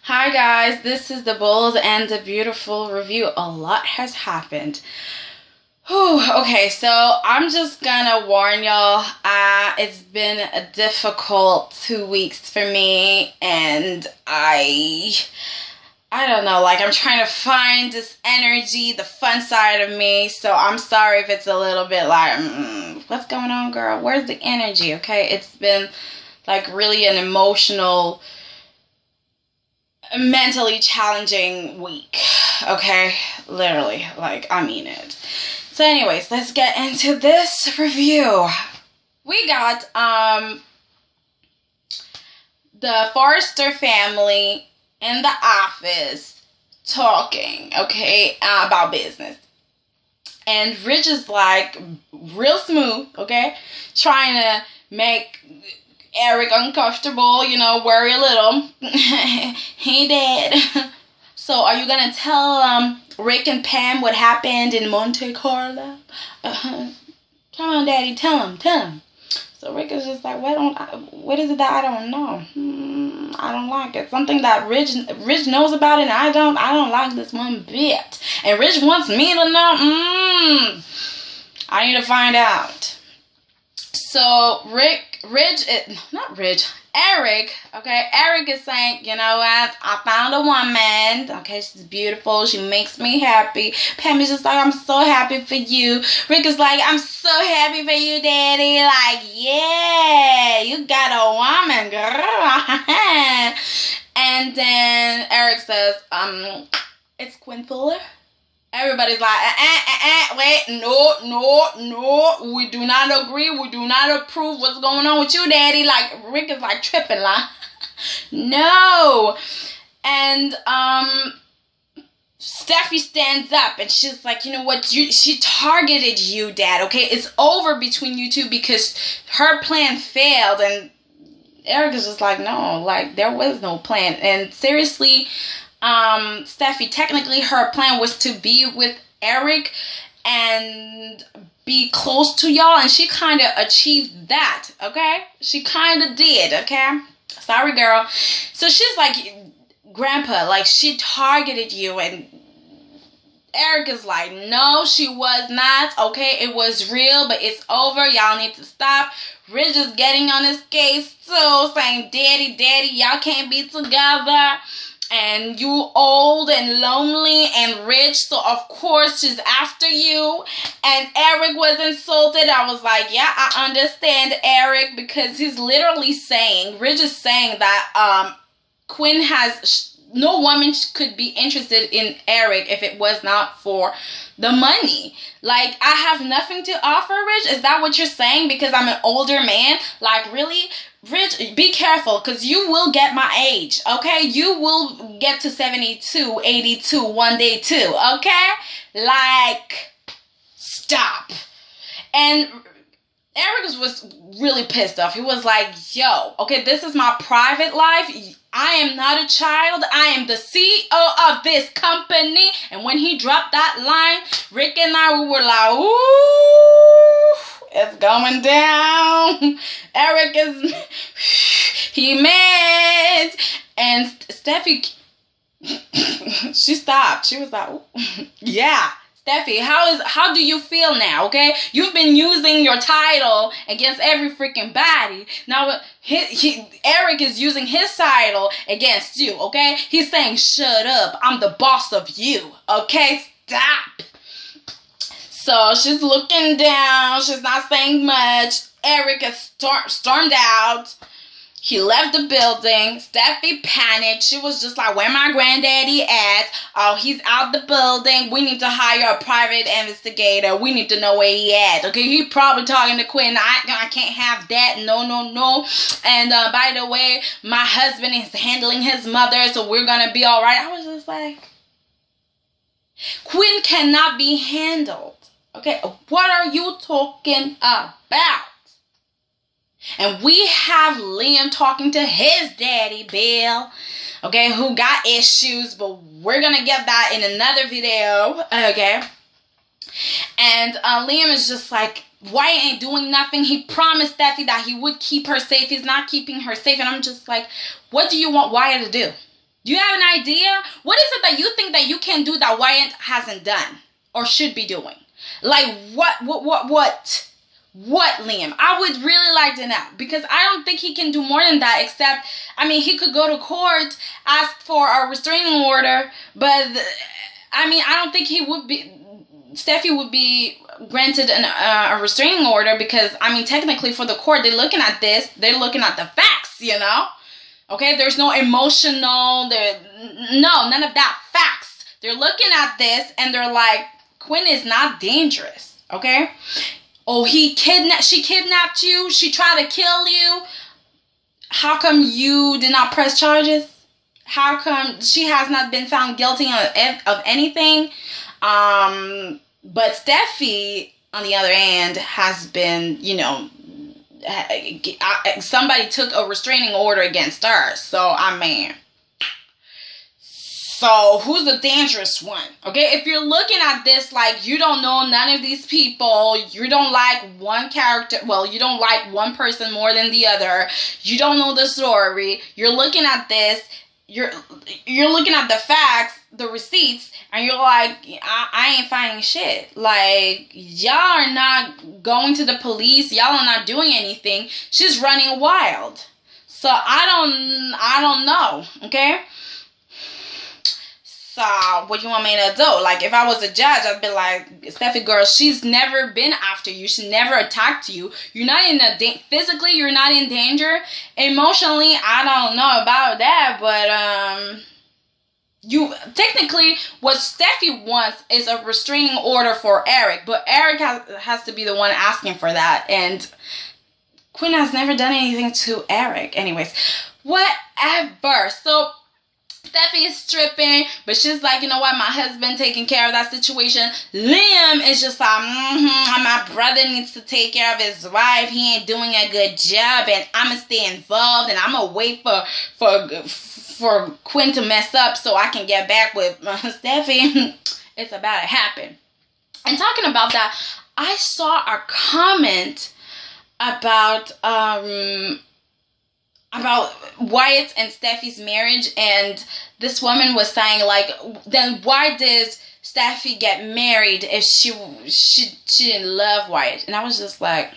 Hi guys, this is the Bold and the Beautiful review. A lot has happened. Whew, okay, so I'm just gonna warn y'all, it's been a difficult 2 weeks for me, and I don't know, like I'm trying to find this energy, the fun side of me, so I'm sorry if it's a little bit like, what's going on, girl? Where's the energy, okay? It's been like really an emotional, mentally challenging week, okay? Literally, like, I mean it. So anyways, let's get into this review. We got the Forrester family in the office talking, okay, about business. And Rich is like real smooth, okay, trying to make Eric uncomfortable, you know, worry a little. Hey, Dad. So, are you gonna tell Rick and Pam what happened in Monte Carlo? Come on, Daddy, tell him. So Rick is just like, what is it that I don't know? I don't like it. Something that Rich knows about it, and I don't like this one bit. And Rich wants me to know. I need to find out. So Eric, okay, Eric is saying, you know what, I found a woman, okay, she's beautiful, she makes me happy. Pam is just like, I'm so happy for you. Rick is like, I'm so happy for you, Daddy. Like, yeah, you got a woman, girl. And then Eric says, it's Quinn Fuller. Everybody's like, wait, no, we do not agree, we do not approve. What's going on with you, Daddy? Like, Rick is like tripping, like, no. And Steffy stands up and she's like, you know what, she targeted you, Dad, okay? It's over between you two because her plan failed. And Eric is just like, no, like, there was no plan. And seriously, Steffy, technically her plan was to be with Eric and be close to y'all, and she kind of achieved that, okay? She kind of did, okay? Sorry, girl. So she's like, Grandpa, like, she targeted you, and Eric is like, no, she was not, okay? It was real, but it's over. Y'all need to stop. Rich is getting on his case, so saying, Daddy, y'all can't be together. And you old and lonely and rich, so of course she's after you. And Eric was insulted. I was like, yeah, I understand, Eric, because he's literally saying, Rich is saying that Quinn has, no woman could be interested in Eric if it was not for the money. Like, I have nothing to offer, Rich? Is that what you're saying? Because I'm an older man? Like, really? Rich, be careful, because you will get my age, okay? You will get to 72, 82 one day too, okay? Like, stop. And Eric was really pissed off. He was like, yo, okay, this is my private life. I am not a child. I am the CEO of this company. And when he dropped that line, Rick and I, we were like, ooh, it's going down. Eric is, he mad. And Steffi, she stopped. She was like, ooh, yeah. Steffi, how do you feel now, okay? You've been using your title against every freaking body. Now, Eric is using his title against you, okay? He's saying, shut up, I'm the boss of you, okay? Stop. So, she's looking down, she's not saying much. Eric has stormed out. He left the building. Steffi panicked. She was just like, where my granddaddy at? Oh, he's out the building. We need to hire a private investigator. We need to know where he at. Okay, he probably talking to Quinn. I can't have that. No. And by the way, my husband is handling his mother, so we're going to be all right. I was just like, Quinn cannot be handled. Okay, what are you talking about? And we have Liam talking to his daddy, Bill, okay, who got issues, but we're going to get that in another video, okay? And Liam is just like, Wyatt ain't doing nothing. He promised Steffi that he would keep her safe. He's not keeping her safe. And I'm just like, what do you want Wyatt to do? Do you have an idea? What is it that you think that you can do that Wyatt hasn't done or should be doing? Like what, Liam? I would really like to know, because I don't think he can do more than that, except, I mean, he could go to court, ask for a restraining order, but, I mean, I don't think Steffy would be granted a restraining order, because, I mean, technically for the court, they're looking at this, they're looking at the facts, you know? Okay, there's no emotional, none of that, facts. They're looking at this, and they're like, Quinn is not dangerous, okay? Oh, she kidnapped you, she tried to kill you. How come you did not press charges? How come she has not been found guilty of anything? But Steffy, on the other hand, has been, you know, somebody took a restraining order against her. So, I mean, so who's the dangerous one? Okay, if you're looking at this like you don't know none of these people, you don't like one character, well, you don't like one person more than the other, you don't know the story, you're looking at this, you're looking at the facts, the receipts, and you're like, I ain't finding shit. Like, y'all are not going to the police, y'all are not doing anything. She's running wild. So I don't know, okay? So, what you want me to do? Like, if I was a judge, I'd be like, Steffy girl, she's never been after you. She never attacked you. You're not physically, you're not in danger. Emotionally, I don't know about that, but, technically, what Steffy wants is a restraining order for Eric, but Eric has to be the one asking for that, and Quinn has never done anything to Eric. Anyways, whatever. So, Steffy is stripping, but she's like, you know what, my husband taking care of that situation. Liam is just like, my brother needs to take care of his wife. He ain't doing a good job, and I'm going to stay involved, and I'm going to wait for Quinn to mess up so I can get back with Steffy. It's about to happen. And talking about that, I saw a comment about Wyatt and Steffy's marriage, and this woman was saying, like, then why did Steffy get married if she didn't love Wyatt? And I was just like,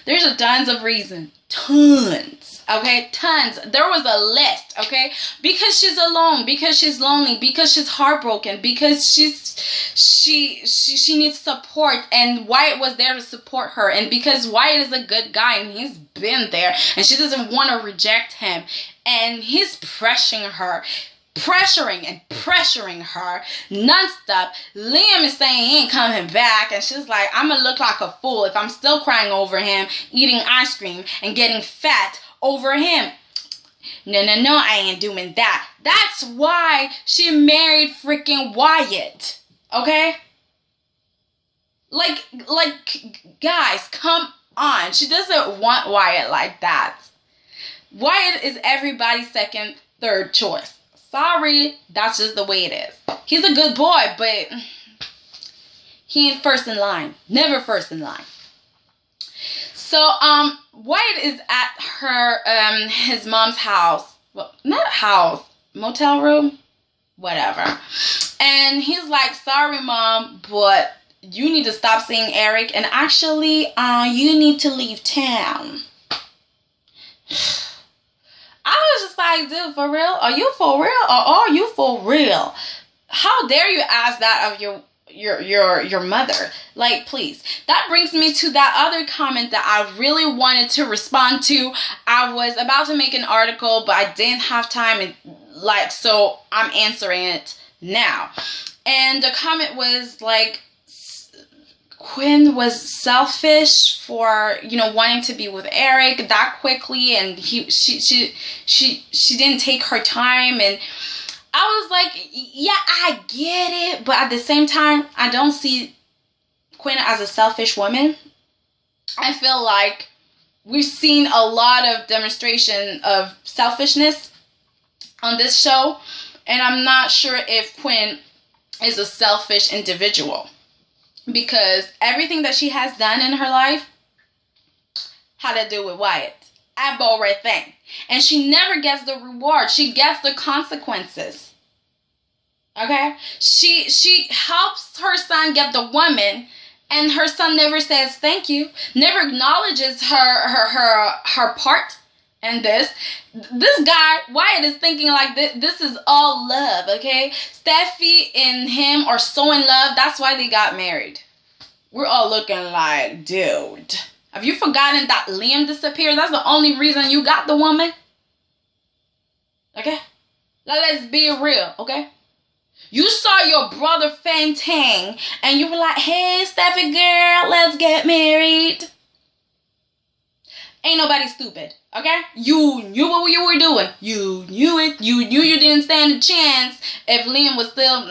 there's a tons of reasons. Tons. Okay? Tons. There was a list, okay? Because she's alone, because she's lonely, because she's heartbroken, because she needs support, and Wyatt was there to support her, and because Wyatt is a good guy, and he's been there, and she doesn't want to reject him, and he's pressuring her nonstop. Liam is saying he ain't coming back, and she's like, I'm gonna look like a fool if I'm still crying over him, eating ice cream, and getting fat over him. No, I ain't doing that. That's why she married freaking Wyatt. Okay? Like, guys, come on. She doesn't want Wyatt like that. Wyatt is everybody's second, third choice. Sorry, that's just the way it is. He's a good boy, but he ain't first in line. Never first in line. So, Wyatt is at his mom's house. Well, not house, motel room, whatever. And he's like, sorry, Mom, but you need to stop seeing Eric, and actually, you need to leave town. I was just like, dude, for real? Are you for real, or are you for real? How dare you ask that of your mother? Like, please. That brings me to that other comment that I really wanted to respond to. I was about to make an article, but I didn't have time, so I'm answering it now. And the comment was like, Quinn was selfish for, wanting to be with Eric that quickly, and she didn't take her time, and I was like, yeah, I get it, but at the same time, I don't see Quinn as a selfish woman. I feel like we've seen a lot of demonstration of selfishness on this show, and I'm not sure if Quinn is a selfish individual, because everything that she has done in her life had to do with Wyatt. everything. And she never gets the reward. She gets the consequences. Okay? She helps her son get the woman, and her son never says thank you, never acknowledges her part in this. This guy, Wyatt, is thinking like this is all love, okay? Steffy and him are so in love. That's why they got married. We're all looking like, dude, have you forgotten that Liam disappeared? That's the only reason you got the woman. Okay? Now let's be real, okay? You saw your brother fainting and you were like, hey, Steffy girl, let's get married. Ain't nobody stupid, okay? You knew what you were doing. You knew it. You knew you didn't stand a chance if Liam was still,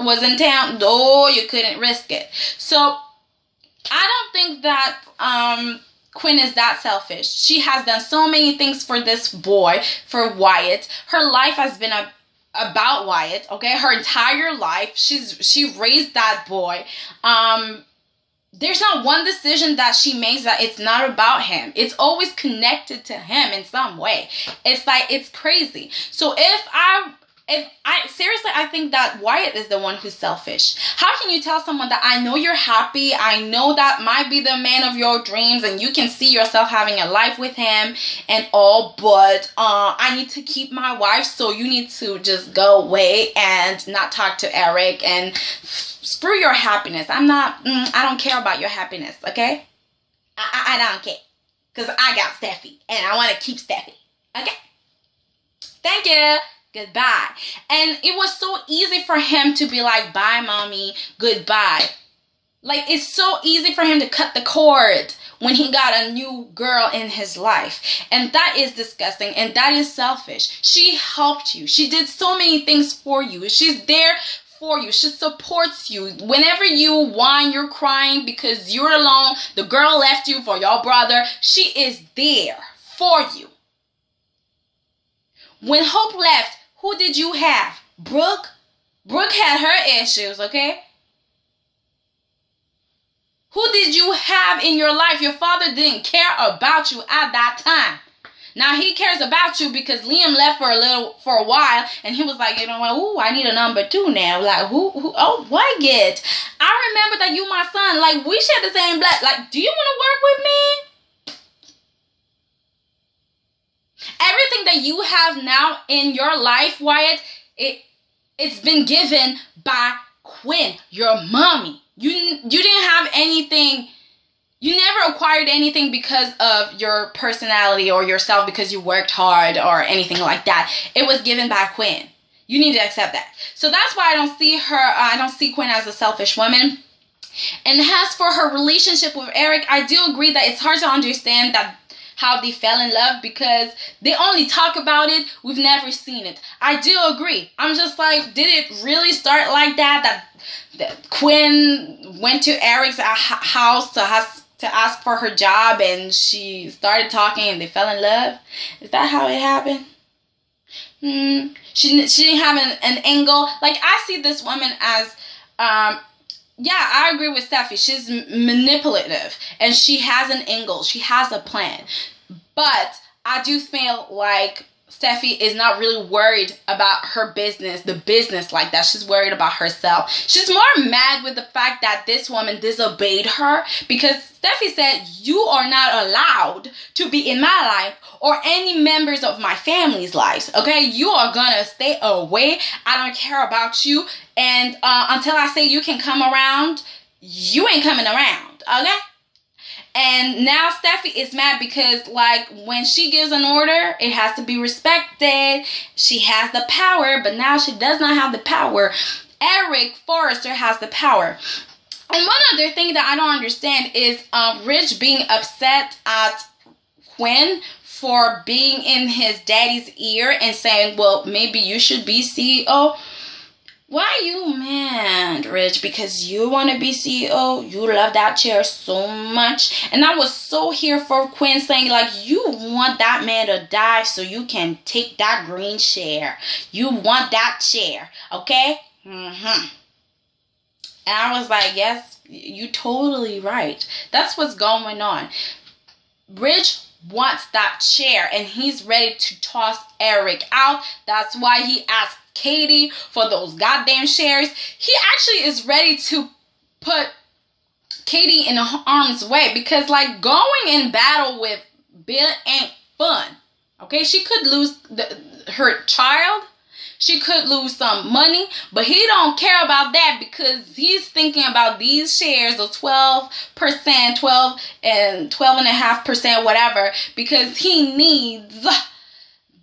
was in town. Oh, you couldn't risk it. So, I don't think that Quinn is that selfish. She has done so many things for this boy, for Wyatt. Her life has been about Wyatt, okay? Her entire life. She raised that boy. There's not one decision that she makes that it's not about him. It's always connected to him in some way. It's like, it's crazy. So if I seriously, I think that Wyatt is the one who's selfish. How can you tell someone that I know you're happy, I know that might be the man of your dreams, and you can see yourself having a life with him and all, but I need to keep my wife, so you need to just go away and not talk to Eric and screw your happiness. I don't care about your happiness, okay? I don't care. Because I got Steffy and I want to keep Steffy, okay? Thank you. Goodbye. And it was so easy for him to be like, bye, mommy, goodbye. Like, it's so easy for him to cut the cord when he got a new girl in his life. And that is disgusting, and that is selfish. She helped you. She did so many things for you. She's there for you. She supports you. Whenever you whine, you're crying because you're alone, the girl left you for your brother, she is there for you. When Hope left, who did you have? Brooke? Brooke had her issues, okay? Who did you have in your life? Your father didn't care about you at that time. Now he cares about you because Liam left for a while, and he was like, you know what? Ooh, I need a number 2 now. Like, who? Oh, Wyatt. I remember that you my son. Like, we share the same blood. Like, do you want to work with me? Everything that you have now in your life, Wyatt, it's been given by Quinn, your mommy. You didn't have anything. You never acquired anything because of your personality or yourself because you worked hard or anything like that. It was given by Quinn. You need to accept that. So that's why I don't see Quinn as a selfish woman. And as for her relationship with Eric, I do agree that it's hard to understand that how they fell in love because they only talk about it. We've never seen it. I do agree. I'm just like, did it really start like that? That Quinn went to Eric's house to ask for her job and she started talking and they fell in love? Is that how it happened? She didn't have an angle. Like, I see this woman as yeah, I agree with Steffy. She's manipulative and she has an angle. She has a plan. But I do feel like Steffy is not really worried about her business, the business like that. She's worried about herself. She's more mad with the fact that this woman disobeyed her because Steffy said, you are not allowed to be in my life or any members of my family's lives, okay? You are gonna stay away. I don't care about you. And until I say you can come around, you ain't coming around, okay? And now Steffy is mad because, like, when she gives an order, it has to be respected. She has the power, but now she does not have the power. Forrester has the power. And one other thing that I don't understand is Rich being upset at Quinn for being in his daddy's ear and saying, well, maybe you should be CEO. Why are you mad, Rich? Because you want to be CEO? You love that chair so much. And I was so here for Quinn saying, like, you want that man to die so you can take that green chair. You want that chair, okay? And I was like, yes, you totally right. That's what's going on. Rich wants that chair and he's ready to toss Eric out. That's why he asked Katie for those goddamn shares. He actually is ready to put Katie in harm's way because, like, going in battle with Bill ain't fun. Okay, she could lose her child. She could lose some money, but he don't care about that because he's thinking about these shares of 12%, 12 and 12.5%, whatever, because he needs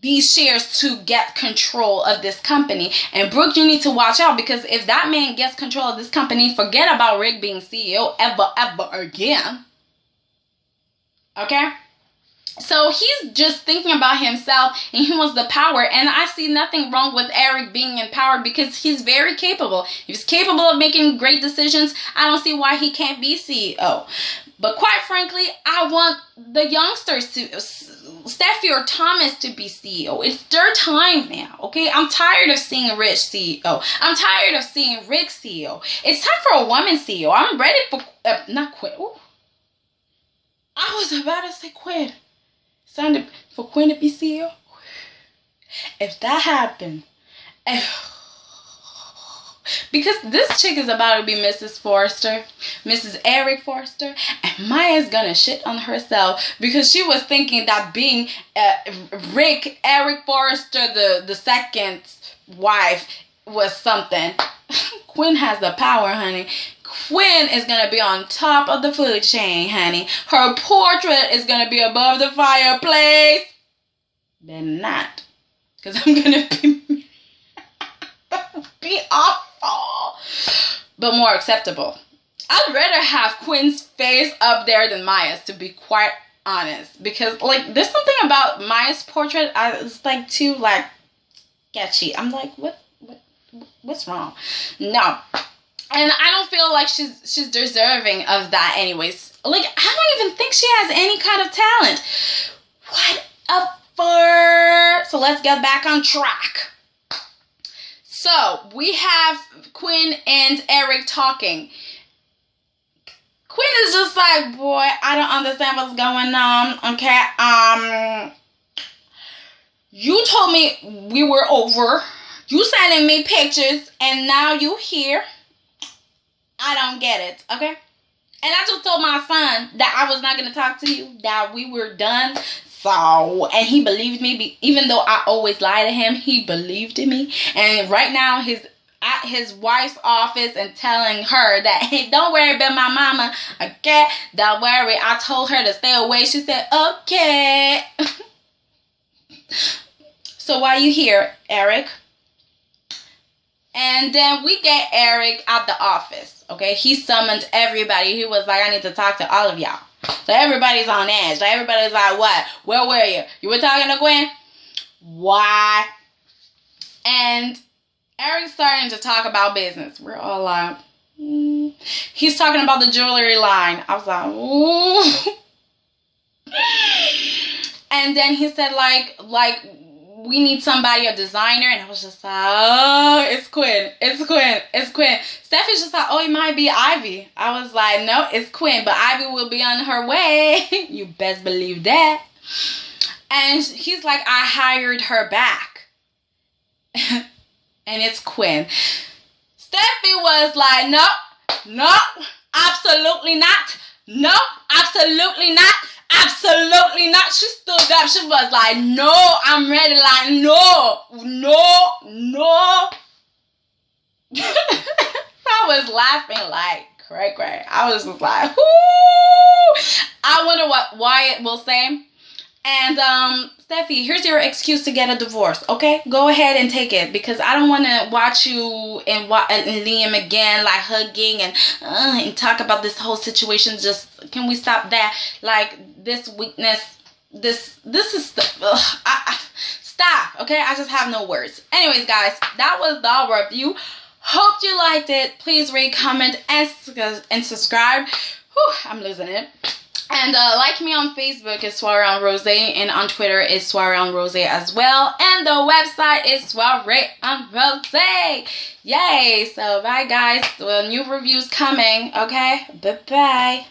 these shares to get control of this company. And Brooke, you need to watch out because if that man gets control of this company, forget about Rick being CEO ever again. Okay? So he's just thinking about himself and he wants the power. And I see nothing wrong with Eric being in power because he's very capable. He's capable of making great decisions. I don't see why he can't be CEO. But quite frankly, I want the youngsters to, Steffy or Thomas, to be CEO. It's their time now, okay? I'm tired of seeing Rich CEO. I'm tired of seeing Rick CEO. It's time for a woman CEO. I'm ready for, not Quinn. Ooh. I was about to say Quinn. Sounded for Quinn to be CEO. If that happened, because this chick is about to be Mrs. Forrester, Mrs. Eric Forrester, and Maya's gonna shit on herself because she was thinking that being Eric Forrester, the second wife, was something. Quinn has the power, honey. Quinn is going to be on top of the food chain, honey. Her portrait is going to be above the fireplace. Then not. Because I'm going to be awful. But more acceptable. I'd rather have Quinn's face up there than Maya's, to be quite honest. Because, like, there's something about Maya's portrait. It's, like, too, like, sketchy. I'm like, what's wrong? No. And I don't feel like she's deserving of that anyways. Like, I don't even think she has any kind of talent. Whatever. So let's get back on track. So we have Quinn and Eric talking. Quinn is just like, boy, I don't understand what's going on. Okay, you told me we were over. You sending me pictures, and now you here. I don't get it, okay? And I just told my son that I was not going to talk to you, that we were done. So, and he believed me, even though I always lie to him, he believed in me. And right now, he's at his wife's office and telling her that, hey, don't worry about my mama, okay? Don't worry, I told her to stay away. She said, okay. So why are you here, Eric? And then we get Eric at the office, okay? He summoned everybody. He was like, I need to talk to all of y'all. So everybody's on edge. So everybody's like, what? Where were you? You were talking to Quinn? Why? And Eric's starting to talk about business. We're all like, He's talking about the jewelry line. I was like, ooh. And then he said, like, we need somebody, a designer. And I was just like, oh, it's Quinn. Steffy's just like, oh, it might be Ivy. I was like, no, it's Quinn. But Ivy will be on her way. You best believe that. And he's like, I hired her back. And it's Quinn. Steffy was like, no, absolutely not. No, absolutely not. Absolutely not. She stood up. She was like, no, I'm ready. Like, no. I was laughing like cray. I was just like, whoo. I wonder what Wyatt will say. And Steffy, here's your excuse to get a divorce, okay? Go ahead and take it, because I don't want to watch you and Liam again, like hugging and talk about this whole situation. Just, can we stop that? Like, this weakness, this is stop, okay? I just have no words. Anyways, guys, that was the review. Hope you liked it. Please rate, comment, and subscribe. Whew, I'm losing it. And like me on Facebook is Soiree on Rose, and on Twitter is Soiree on Rose as well. And the website is Soiree on Rose. Yay! So bye guys. Well, new reviews coming. Okay. Bye bye.